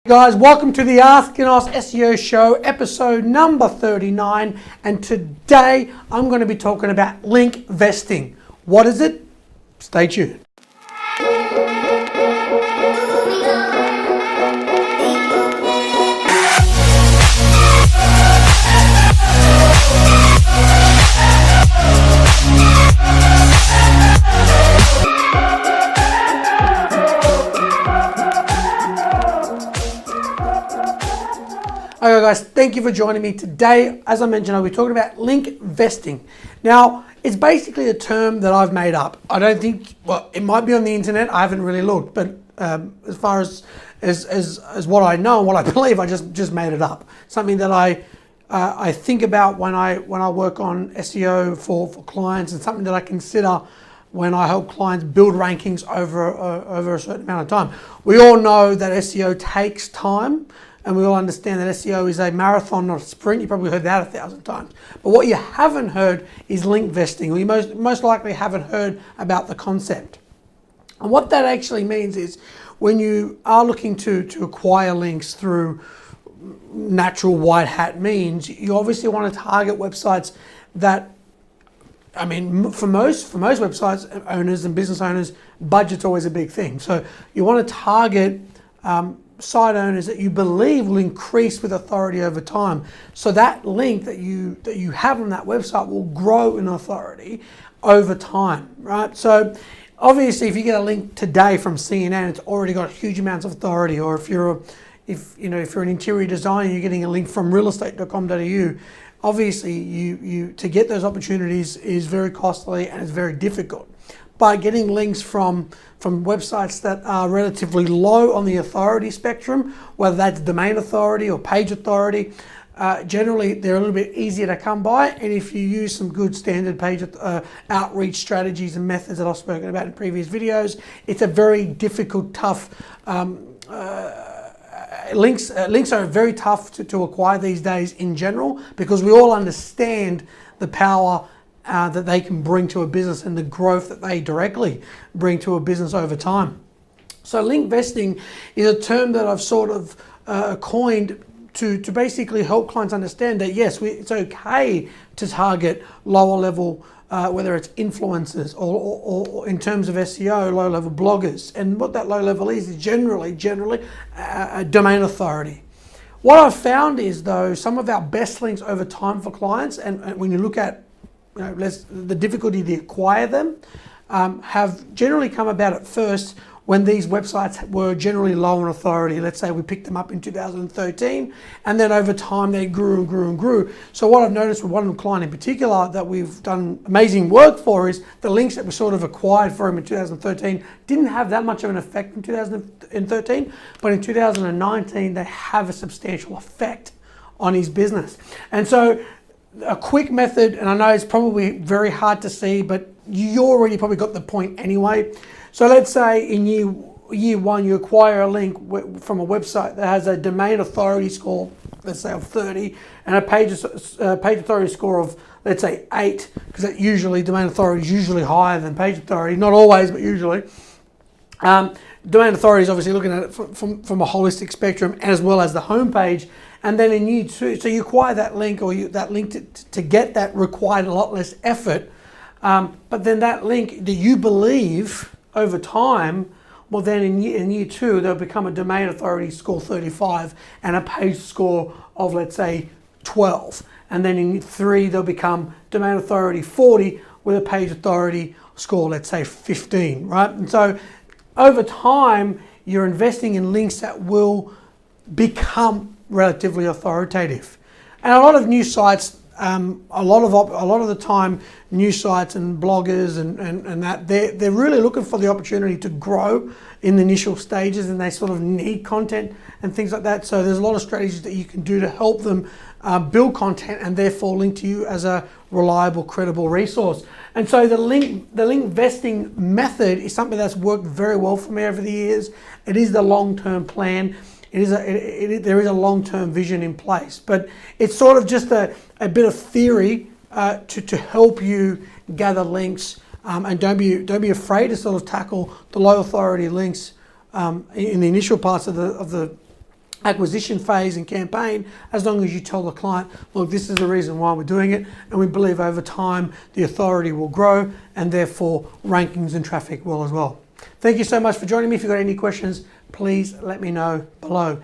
Guys, welcome to the Asking Us SEO show, episode number 39, and today I'm going to be talking about link vesting. What is it? Stay tuned. Okay guys, thank you for joining me today. As I mentioned, I'll be talking about link vesting. Now, it's basically a term that I've made up. I don't think, well, it might be on the internet. I haven't really looked, but as far as what I know and what I believe, I just made it up. Something that I think about when I work on SEO for clients, and something that I consider when I help clients build rankings over a certain amount of time. We all know that SEO takes time. And we all understand that SEO is a marathon, not a sprint. You probably heard that 1,000 times. But what you haven't heard is link vesting, or you most likely haven't heard about the concept. And what that actually means is when you are looking to acquire links through natural white hat means, you obviously want to target websites that, I mean, for most websites owners and business owners, budget's always a big thing. So you want to target site owners that you believe will increase with authority over time. So that link that you have on that website will grow in authority over time, right? So obviously if you get a link today from CNN, it's already got huge amounts of authority. Or if you're an interior designer, you're getting a link from realestate.com.au. Obviously you to get those opportunities is very costly and it's very difficult. By getting links from websites that are relatively low on the authority spectrum, whether that's domain authority or page authority, generally they're a little bit easier to come by. And if you use some good standard page outreach strategies and methods that I've spoken about in previous videos, it's a very difficult, tough, links are very tough to acquire these days in general, because we all understand the power that they can bring to a business and the growth that they directly bring to a business over time. So link vesting is a term that I've sort of coined to basically help clients understand that yes, it's okay to target lower level, whether it's influencers or in terms of SEO, low level bloggers. And what that low level is generally domain authority. What I've found is though, some of our best links over time for clients, and when you look at the difficulty to acquire them, have generally come about at first when these websites were generally low in authority. Let's say we picked them up in 2013, and then over time they grew and grew and grew. So what I've noticed with one client in particular that we've done amazing work for is the links that we sort of acquired for him in 2013 didn't have that much of an effect in 2013, but in 2019 they have a substantial effect on his business. And so a quick method, and I know it's probably very hard to see, but you already probably got the point anyway. So let's say in year one, you acquire a link from a website that has a domain authority score, let's say of 30, and a page authority score of, let's say 8, because that usually, domain authority is usually higher than page authority, not always, but usually. Domain authority is obviously looking at it from a holistic spectrum, as well as the homepage. And then in year 2, so you acquire that link, or that link to get that required a lot less effort. But then that link that you believe over time, well then in year 2, they'll become a domain authority score 35 and a page score of, let's say, 12. And then in year 3, they'll become domain authority 40 with a page authority score, let's say 15, right? And so over time, you're investing in links that will become relatively authoritative. And a lot of news sites, a lot of the time, news sites and bloggers and that they're really looking for the opportunity to grow in the initial stages, and they sort of need content and things like that. So there's a lot of strategies that you can do to help them build content and therefore link to you as a reliable, credible resource. And so the link vesting method is something that's worked very well for me over the years. It is the long-term plan. There is a long-term vision in place, but it's sort of just a bit of theory to help you gather links, and don't be afraid to sort of tackle the low authority links in the initial parts of the acquisition phase and campaign, as long as you tell the client, look, this is the reason why we're doing it, and we believe over time the authority will grow and therefore rankings and traffic will as well. Thank you so much for joining me. If you've got any questions, please let me know below.